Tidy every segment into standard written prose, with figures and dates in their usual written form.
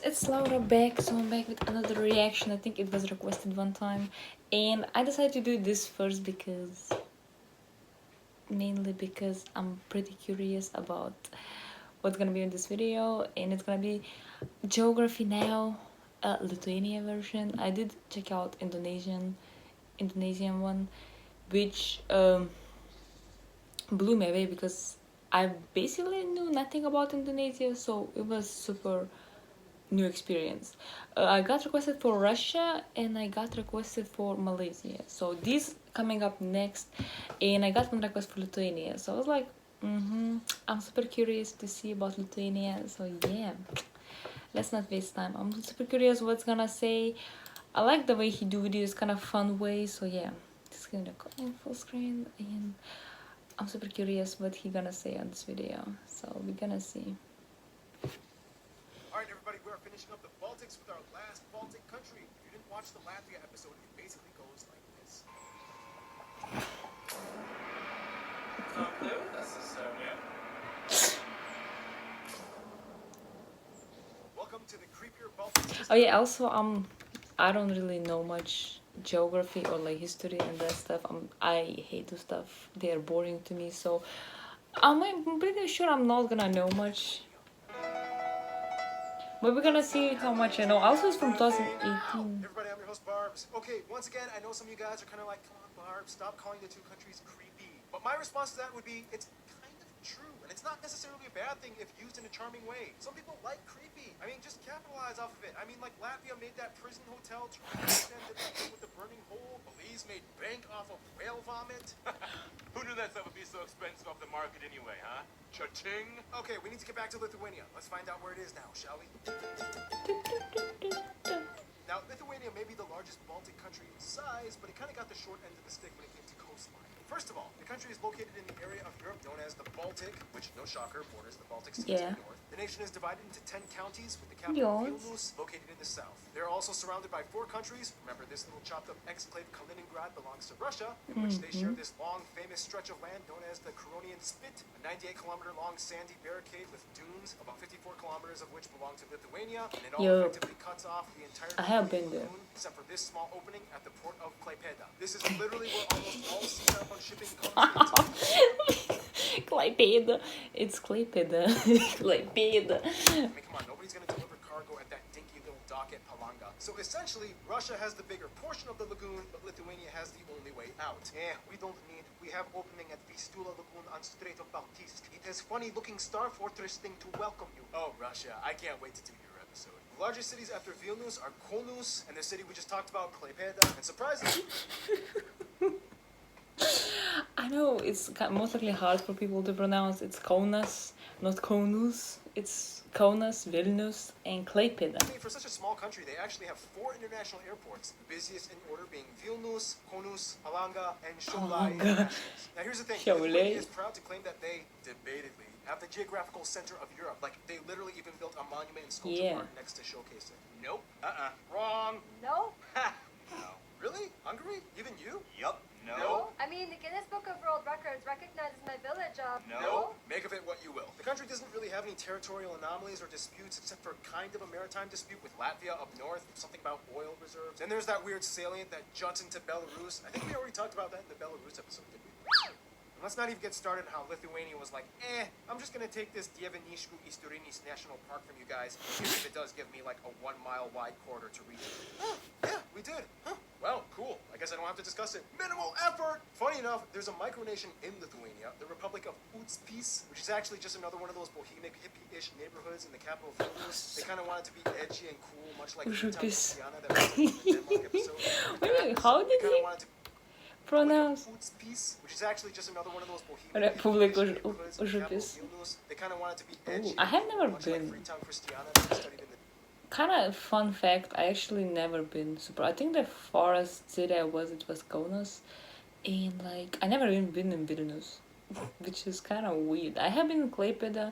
it's Laura back, so I'm back with another reaction. I think it was requested one time, and I decided to do this first mainly because I'm pretty curious about what's gonna be in this video, and it's gonna be geography now, Lithuania version. I did check out Indonesian one, which blew me away because I basically knew nothing about Indonesia, so it was super new experience. I got requested for Russia and I got requested for Malaysia, so these coming up next, and I got one request for Lithuania, so I was like, I'm super curious to see about Lithuania, so yeah, let's not waste time. I'm super curious what's gonna say. I like the way he do videos, kind of fun way, so yeah, just gonna go in full screen, and I'm super curious what he gonna say on this video, so we're gonna see. Alright everybody, we're finishing up the Baltics with our last Baltic country. If you didn't watch the Latvia episode, it basically goes like this. Can't play with us, Estonia. Welcome to the creepier Baltics. Oh yeah, also I don't really know much geography or like history and that stuff. I hate the stuff. They are boring to me, so I'm pretty sure I'm not gonna know much. But we're gonna see how much I know. Also, it's from 2018. Everybody, I'm your host Barbs. Okay, once again, I know some of you guys are kind of like, come on Barbs, stop calling the two countries creepy. But my response to that would be, it's kind of true. And it's not necessarily a bad thing if used in a charming way. Some people like creepy. I mean, just capitalize off of it. I mean, like Latvia made that prison hotel, Tristan did that thing with the burning hole, Belize made bank off of whale vomit. Who knew that stuff would be so expensive off the market anyway, huh? Cha-ching! Okay, we need to get back to Lithuania. Let's find out where it is now, shall we? Now, Lithuania may be the largest Baltic country in size, but it kind of got the short end of the stick when it came to coastline. First of all, the country is located in the area of Europe known as the Baltic, which, no shocker, borders the Baltic Sea to the north. The nation is divided into 10 counties, with the capital Vilnius located in the south. They're also surrounded by 4 countries. Remember, this little chopped-up exclave Kaliningrad belongs to Russia, in which they share this long, famous stretch of land known as the Curonian Spit, a 98-kilometer-long sandy barricade with dunes, about 54 kilometers of which belong to Lithuania, and it all effectively cuts off the entire lagoon, except for this small opening at the port of Klaipėda. This is literally where almost all seabound shipping comes from. Klaipėda. It's Klaipėda. Klaipėda. I mean, come on, nobody's gonna deliver cargo at that dinky little dock at Palanga. So essentially, Russia has the bigger portion of the lagoon, but Lithuania has the only way out. We don't need. We have opening at Vistula Lagoon on Strait of Baltisk. It has funny-looking star fortress thing to welcome you. Oh, Russia, I can't wait to do your episode. The largest cities after Vilnius are Kaunas, and the city we just talked about, Klaipėda, and surprisingly... I know it's most likely hard for people to pronounce. It's Kaunas, not Kaunus. It's Kaunas, Vilnius, and Klaipėda. I mean, for such a small country, they actually have 4 international airports, the busiest in order being Vilnius, Kaunas, Palanga, and Šiauliai. Now here's the thing, Lithuania is proud to claim that they, debatedly, have the geographical center of Europe. Like, they literally even built a monument and sculpture park next to showcase it. Nope. Wrong. No? No. Really? Hungary? Even you? Yup. No. I mean, the Guinness Book of World Records recognizes my village of... No. Make of it what you will. The country doesn't really have any territorial anomalies or disputes except for kind of a maritime dispute with Latvia up north, something about oil reserves. And there's that weird salient that juts into Belarus. I think we already talked about that in the Belarus episode, didn't we? And let's not even get started on how Lithuania was like, I'm just gonna take this Dieveniškių Istorinis National Park from you guys, even if it does give me like a 1-mile wide corridor to reach. Yeah, we did. Well, cool. I guess I don't have to discuss it. Minimal effort! Funny enough, there's a micronation in Lithuania, the Republic of Utspis, which is actually just another one of those bohemic, hippie-ish neighborhoods in the capital of Vilnius. They kind of wanted to be edgy and cool, much like Christiana that was in the Denmark episode. Wait, how did he pronounce? Utspis, which is actually just another one of those bohemian, Republic neighborhoods in the capital of Užupis. Vilnius. They kind of wanted to be edgy. I have never much been. Like Freetown Christiana that we studied in the Kind of fun fact, I actually never been super. I think the farthest city I was, it was Kaunas, and like I never even been in Vilnius, which is kind of weird. I have been in Klaipėda,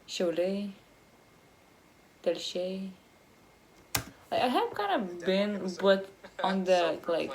Šiauliai, Telšiai. Like I have kind of been, but on the like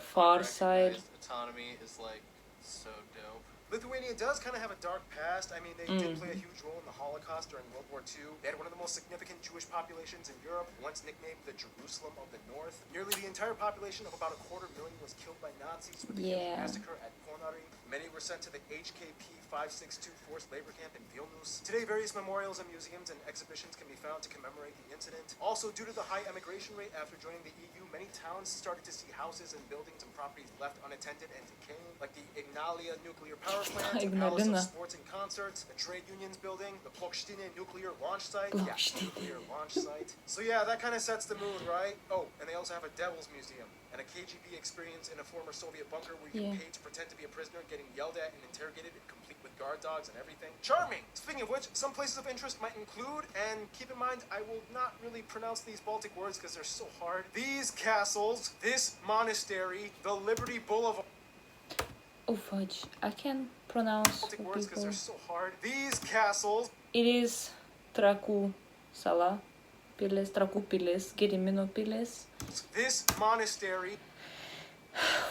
far side. Autonomy is like so dope. Lithuania does kind of have a dark past. I mean, they did play a huge role in the Holocaust during World War II. They had one of the most significant Jewish populations in Europe, once nicknamed the Jerusalem of the North. Nearly the entire population of about 250,000 was killed by Nazis with the massacre at Ponary. Many were sent to the HKP 562 forced labor camp in Vilnius. Today, various memorials and museums and exhibitions can be found to commemorate the incident. Also, due to the high emigration rate after joining the EU, many towns started to see houses and buildings and properties left unattended and decaying, like the Ignalia nuclear power plant, the Palace of Sports and Concerts, the Trade Unions building, the Plokštine nuclear launch site. Nuclear launch site. So yeah, that kind of sets the mood, right? Oh, and they also have a Devil's Museum and a KGB experience in a former Soviet bunker where you can pay to pretend to be a prisoner getting yelled at and interrogated, complete with guard dogs and everything. Charming! Speaking of which, some places of interest might include, and keep in mind, I will not really pronounce these Baltic words because they're so hard. These castles, this monastery, the Liberty Boulevard. Oh fudge, I can pronounce Baltic words because they're so hard. These castles. It is Trakų sala, pilis, Trakų pilis, Gedimino pilis. This monastery.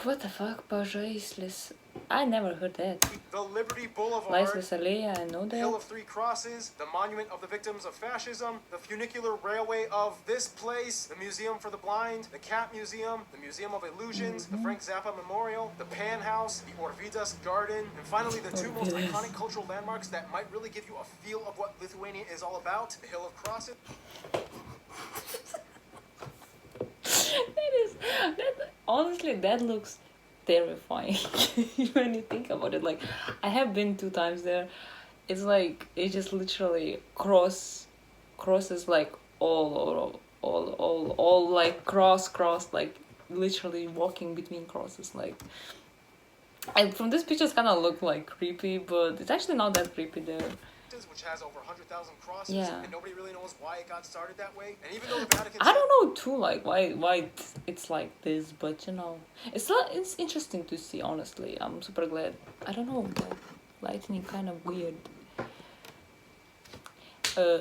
What the fuck, Pažaislis? I never heard that. The Liberty Boulevard. Laisvės alėja, I know The Hill that. of Three Crosses, the Monument of the Victims of Fascism, the funicular railway of this place, the Museum for the Blind, the Cat Museum, the Museum of Illusions, the Frank Zappa Memorial, the Pan House, the Orvidas Garden, and finally the two most iconic cultural landmarks that might really give you a feel of what Lithuania is all about, the Hill of Crosses. Honestly, that looks terrifying when you think about it. Like, I have been 2 times there. It's like it just literally crosses like all like cross like literally walking between crosses. Like, and from this pictures kind of look like creepy, but it's actually not that creepy there. Which has over 100,000 crosses, Yeah. and nobody really knows why it got started that way. And even though the Vatican, I don't know too, like why it's like this, but you know, it's interesting to see. Honestly, I'm super glad. I don't know, the lightning kind of weird.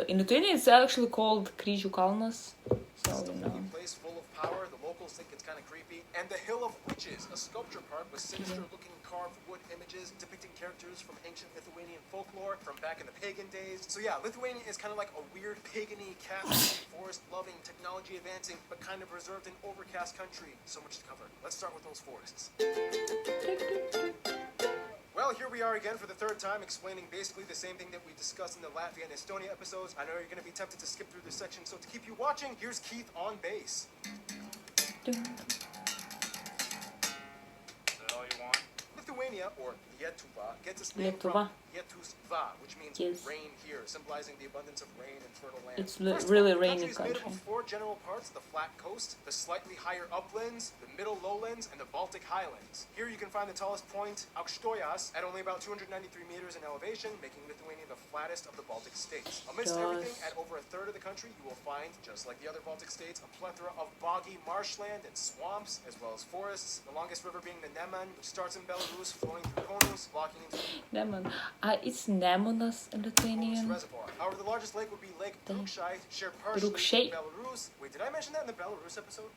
In Lithuania, it's actually called Kryžių kalnas, so it's a you know. holy place full of power. The locals think it's kind of creepy. And the Hill of Witches, a sculpture park with sinister-looking carved wood images depicting characters from ancient Lithuanian folklore from back in the pagan days. So yeah, Lithuania is kind of like a weird pagan-y, Catholic, forest-loving, technology-advancing, but kind of reserved and overcast country. So much to cover. Let's start with those forests. Well, here we are again for the 3rd time, explaining basically the same thing that we discussed in the Latvia and Estonia episodes. I know you're going to be tempted to skip through this section, so to keep you watching, here's Keith on bass. Is that all you want? Lithuania, or Lietuva, gets its name Lietuva. from Lietusva, which means Yes. rain here, symbolizing the abundance of rain and fertile land. It's First of really all, the rainy country is made up country. of 4 general parts: the flat coast, the slightly higher uplands, the middle lowlands, and the Baltic highlands. Here you can find the tallest point, Aukštojas, at only about 293 meters in elevation, making Lithuania the flattest of the Baltic states. Amidst everything, at over a third of the country, you will find, just like the other Baltic states, a plethora of boggy marshland and swamps, as well as forests. The longest river being the Neman, which starts in Belarus, flowing through Kaunas, blocking into Nemon. It's Nemunas in Kaunas Lithuanian. Reservoir. However, the largest lake would be Lake Damn. Drukšai, shared partially Drukšai. with Belarus. Wait, did I mention that in the Belarus episode?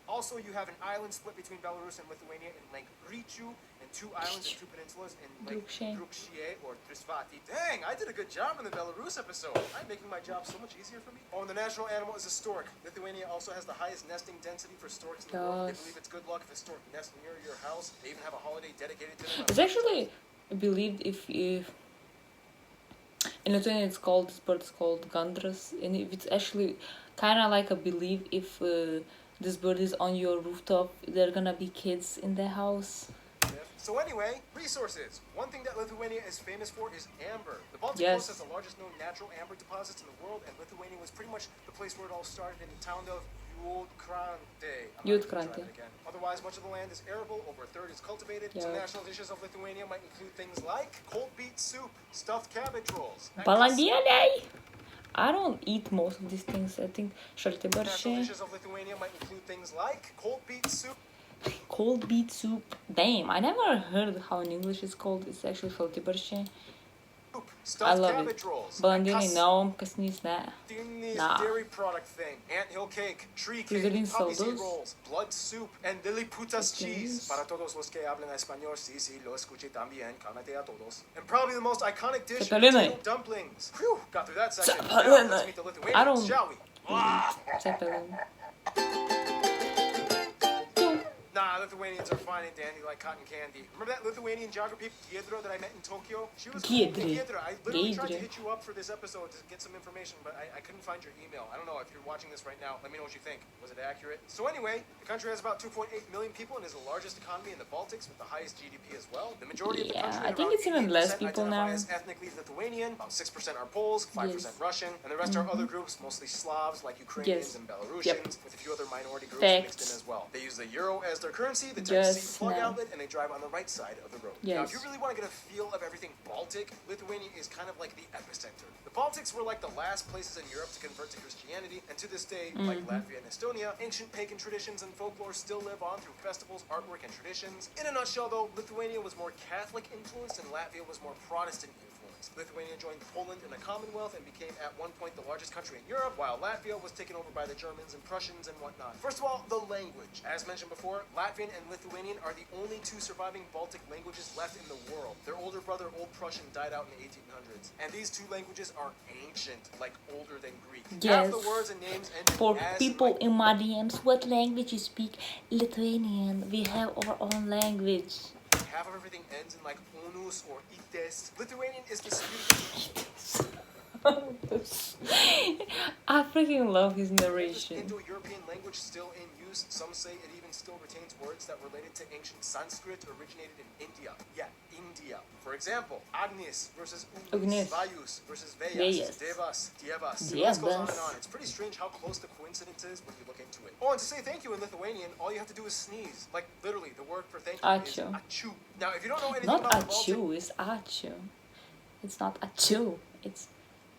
Also, you have an island split between Belarus and Lithuania in Lake Ryčių, and 2 islands and 2 peninsulas in Lake Drukšai. Drukšie or Trisvati. Dang, I did a good job in the Belarus episode. I'm making my job so much easier for me. Oh, and the national animal is a stork. Lithuania also has the highest nesting density for storks in the world. They Yes. believe it's good luck if a stork nests near your house. They even have a holiday dedicated to them. It's actually believed if in Lithuania it's called, this bird is called gandras, and if it's actually kind of like a belief, if this bird is on your rooftop, there are gonna be kids in the house. So anyway, resources. One thing that Lithuania is famous for is amber. The Baltic Yes. coast has the largest known natural amber deposits in the world, and Lithuania was pretty much the place where it all started in the town of Juodkrantė. I'm not even gonna try that again. Otherwise, much of the land is arable, over a third is cultivated. Some Yeah. national dishes of Lithuania might include things like cold beet soup, stuffed cabbage rolls. Balandėliai! I don't eat most of these things. I think National šaltibarščiai, dishes of Lithuania might include things like cold beet soup, cold beet soup. Damn, I never heard how in English it's called. It's actually šaltibarščiai. soup, I stuffed love cabbage it. rolls, Bandini não, casnis né. Disney's Nah. dairy product thing, anthill cake, tree Frizzling cake, poppy seed sodas. rolls, blood soup, and Lilliputa's cheese. Cheese. Para todos los que hablan español, sí, sí, lo escuché también, cálmate a todos. And probably the most iconic dish, Cepelini. potato dumplings. Whew, got through that section. Now, Cepelini. let's meet the I Lithuanians, don't- shall we? Zeppelin. Nah, Lithuanians are fine and dandy like cotton candy. Remember that Lithuanian geography Giedra that I met in Tokyo? She was cool. Giedre. Giedra. I literally tried to Giedre. hit you up for this episode to get some information, but I couldn't find your email. I don't know if you're watching this right now. Let me know what you think. Was it accurate? So anyway, the country has about 2.8 million people and is the largest economy in the Baltics with the highest GDP as well. The majority of the Yeah, country, I think around it's even less 88%, people identify now. as ethnically Lithuanian. About 6% are Poles, 5% Yes. Russian, and the rest are other groups, mostly Slavs like Ukrainians Yes. and Belarusians, with a few other minority groups mixed in Facts. as well. They use the euro as their currency, the Just Type-C plug now. outlet, and they drive on the right side of the road. Now, if you Yes. really want to get a feel of everything Baltic, Lithuania is kind of like the epicenter. The Baltics were like the last places in Europe to convert to Christianity, and to this day, like Latvia and Estonia, ancient pagan traditions and folklore still live on through festivals, artwork, and traditions. In a nutshell, though, Lithuania was more Catholic influenced and Latvia was more Protestant influenced. Lithuania joined Poland in the Commonwealth and became at one point the largest country in Europe, while Latvia was taken over by the Germans and Prussians and whatnot. First of all, the language. As mentioned before, Latvian and Lithuanian are the only two surviving Baltic languages left in the world. Their older brother, Old Prussian, died out in the 1800s. And these two languages are ancient, like older than Greek. Half the Yes. words and names end in For as people and in my DMs, what language you speak? Lithuanian. We have our own language. half of everything ends in like onus or ites. Lithuanian is disputed. I freaking love his Oldest narration. Indo-European language still in use. Some say it even still retains words that related to ancient Sanskrit originated in India. Yeah, India. For example, Agnis versus Agnis. Vayus versus Veyas, Veyas. Devas, Dievas. The list goes on and Dievas. on. It's pretty strange how close the coincidence is when you look into it. Oh, and to say thank you in Lithuanian, all you have to do is sneeze. Like literally, the word for thank you is Ačiū. ačiū. Now, if you don't know anything Not about the Baltic, achu, it's achu. It's not achu, it's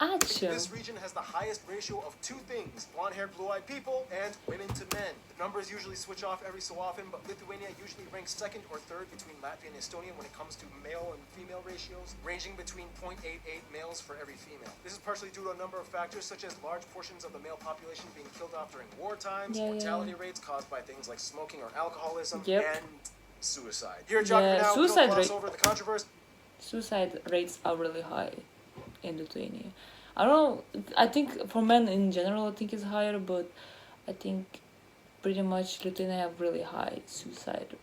achu. this region has the highest ratio of two things: blonde-haired, blue-eyed people and women to men. The numbers usually switch off every so often, but Lithuania usually ranks second or third between Latvia and Estonia when it comes to male and female ratios, ranging between 0.88 males for every female. This is partially due to a number of factors, such as large portions of the male population being killed off during war times, Yeah, yeah. mortality rates caused by things like smoking or alcoholism, Yep. and suicide. Here at Jocker Yeah, Now, we'll suicide gloss rate- over the controversy. Suicide rates are really high in Lithuania. I don't know, I think for men in general, I think it's higher, but I think pretty much Lithuania have really high suicide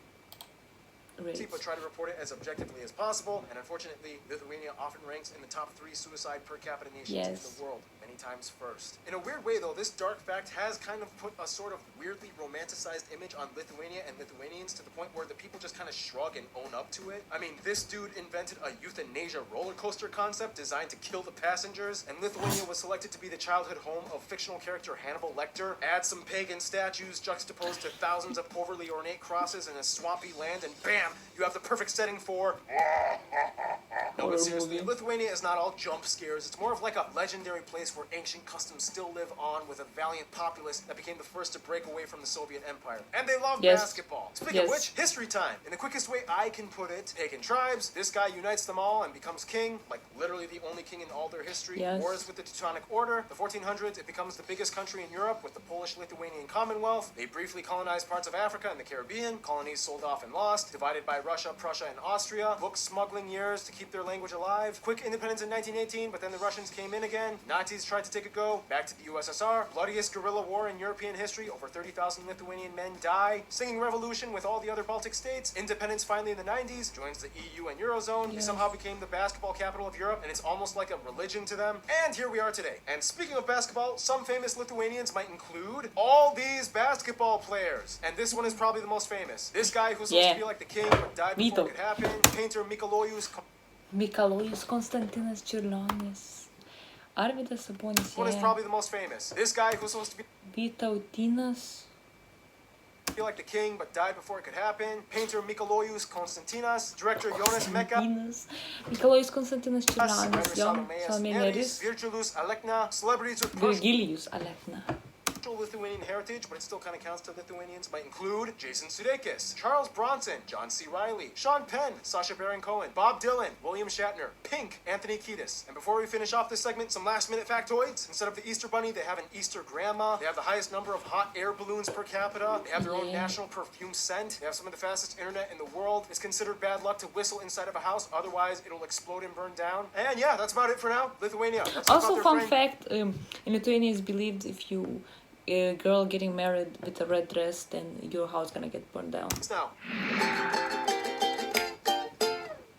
rates. But try to report it as objectively as possible, and unfortunately, Lithuania often ranks in the top 3 suicide per capita nations in Yes. the world, many times first. In a weird way, though, this dark fact has kind of put a sort of weirdly romanticized image on Lithuania and Lithuanians to the point where the people just kind of shrug and own up to it. I mean, this dude invented a euthanasia roller coaster concept designed to kill the passengers, and Lithuania was selected to be the childhood home of fictional character Hannibal Lecter. Add some pagan statues juxtaposed to thousands of overly ornate crosses in a swampy land, and bam! You have the perfect setting for... No, Horror but seriously, movie. Lithuania is not all jump scares. It's more of like a legendary place where ancient customs still live on with a valiant populace that became the first to break away from the Soviet Empire. And they love Yes. basketball. Speaking Yes. of which, history time. In the quickest way I can put it, pagan tribes, this guy unites them all and becomes king, like literally the only king in all their history. Yes. Wars with the Teutonic Order. The 1400s, it becomes the biggest country in Europe with the Polish-Lithuanian Commonwealth. They briefly colonized parts of Africa and the Caribbean. Colonies sold off and lost. Divided by Russia, Prussia, and Austria. Book smuggling years to keep their language alive. Quick independence in 1918, but then the Russians came in again. Nazis tried to take a go. Back to the USSR. Bloodiest guerrilla war in European history. Over 30,000 Lithuanian men die. Singing revolution with all the other Baltic states. Independence finally in the 90s. Joins the EU and Eurozone. They Yes. somehow became the basketball capital of Europe, and it's almost like a religion to them. And here we are today. And speaking of basketball, some famous Lithuanians might include all these basketball players. And this one is probably the most famous. This guy who's supposed Yeah. to be like the king, but died before Vito. it could happen. Painter Mikalojus Mikalojus Konstantinas Čiurlionis. Arvydas Sabonis. This one is Yeah. probably the most famous. This guy who's supposed to Vytautinas. be like the king, but died before it could happen. Painter Mikalojus Konstantinas. Director Jonas Meka. Konstantinas. Mikalojus Konstantinas Čiurlionis. Writer Jo. Salomėjas Salomė Nėris. Nėris. Virgilius Alekna. Celebrities with personal Virgilijus Alekna. Lithuanian heritage, but it still kind of counts to Lithuanians, might include Jason Sudeikis, Charles Bronson, John C. Reilly, Sean Penn, Sacha Baron Cohen, Bob Dylan, William Shatner, Pink, Anthony Kiedis. And before we finish off this segment, some last-minute factoids. Instead of the Easter Bunny, they have an Easter Grandma. They have the highest number of hot air balloons per capita. They have their own national perfume scent. They have some of the fastest internet in the world. It's considered bad luck to whistle inside of a house, otherwise it'll explode and burn down. And yeah, that's about it for now. Lithuania. That's Also, about fun their fact: in Lithuania, it's believed if you a girl getting married with a red dress, then your house gonna get burned down. Now,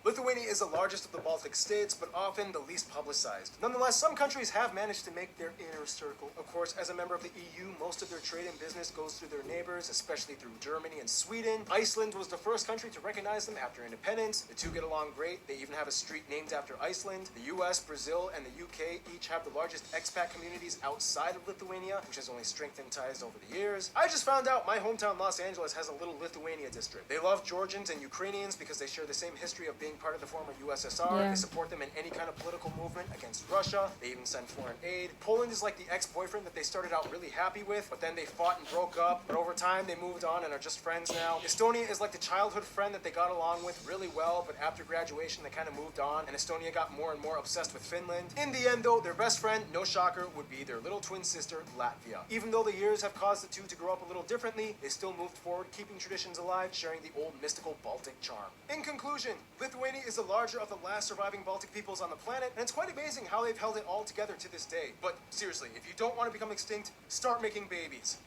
Lithuania is the largest of the Baltic states, but often the least publicized. Nonetheless, some countries have managed to make their inner circle. Of course, as a member of the EU, most of their trade and business goes through their neighbors, especially through Germany and Sweden. Iceland was the first country to recognize them after independence. The two get along great. They even have a street named after Iceland. The US, Brazil, and the UK each have the largest expat communities outside of Lithuania, which has only strengthened ties over the years. I just found out my hometown Los Angeles has a little Lithuania district. They love Georgians and Ukrainians because they share the same history of being part of the former USSR. Yeah. They support them in any kind of political movement against Russia. They even send foreign aid. Poland is like the ex-boyfriend that they started out really happy with, but then they fought and broke up. But over time, they moved on and are just friends now. Estonia is like the childhood friend that they got along with really well, but after graduation, they kind of moved on, and Estonia got more and more obsessed with Finland. In the end, though, their best friend, no shocker, would be their little twin sister, Latvia. Even though the years have caused the two to grow up a little differently, they still moved forward, keeping traditions alive, sharing the old mystical Baltic charm. In conclusion, Lithuania is the larger of the last surviving Baltic peoples on the planet, and it's quite amazing how they've held it all together to this day. But seriously, if you don't want to become extinct, start making babies.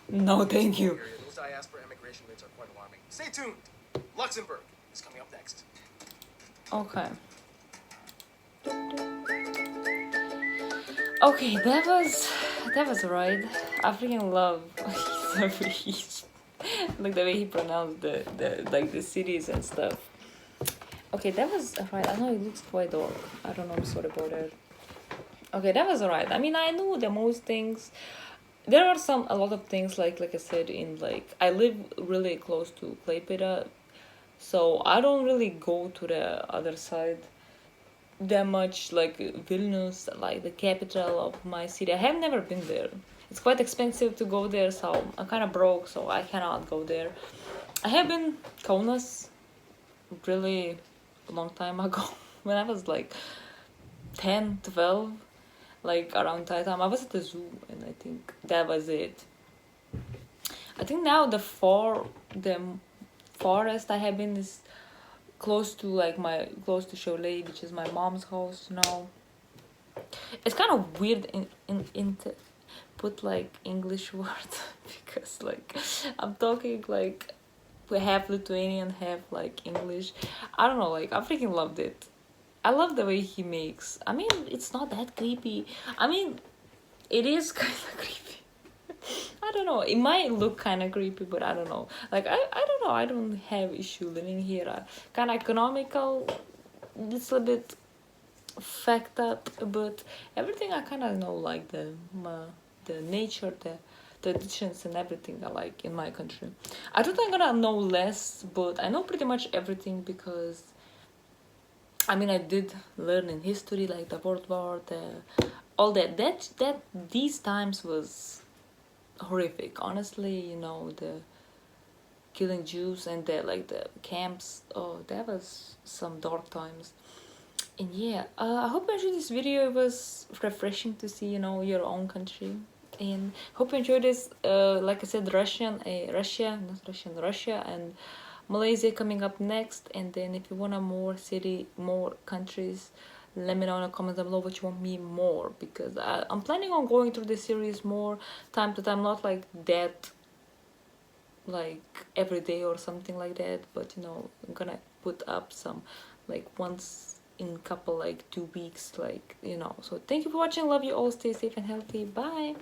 No, thank you. Those diaspora immigration rates are quite alarming. Stay tuned. Luxembourg is coming up next. Okay. Okay, that was right. I freaking love like the way he pronounced the like the cities and stuff. Okay, that was right. I know it looks quite dark. I don't know. I'm sorry about that. Okay, that was alright. I mean, I knew the most things. There are a lot of things like I said in like I live really close to Klaipėda, so I don't really go to the other side that much. Like Vilnius, like the capital of my city. I have never been there. It's quite expensive to go there, so I'm kind of broke, so I cannot go there. I have been Kaunas really a long time ago when I was like 10, 12, like around that time. I was at the zoo and I think that was it. I think now the forest I have been is close to Cholet, which is my mom's house now. It's kind of weird in put like English words because like I'm talking like we have Lithuanian, have like English. I don't know, like I freaking loved it. I love the way he makes. I mean, it's not that creepy. I mean, it is kind of creepy. I don't know. It might look kind of creepy, but I don't know. Like, I don't know. I don't have issue living here. Kind of economical. It's a bit fucked up, but everything I kind of know, like the nature, the traditions and everything I like in my country. I thought I'm gonna know less, but I know pretty much everything because I mean I did learn in history like the World War, all that these times was horrific, honestly. You know, the killing Jews and the camps. Oh, that was some dark times. And yeah, I hope you enjoyed this video. It was refreshing to see, you know, your own country. And hope you enjoyed this. Like I said, Russia and Malaysia coming up next. And then if you want more countries, let me know in the comments down below what you want me more, because I'm planning on going through this series more time to time, not like that like every day or something like that, but you know, I'm gonna put up some like once in couple like 2 weeks, like, you know. So thank you for watching. Love you all. Stay safe and healthy. Bye.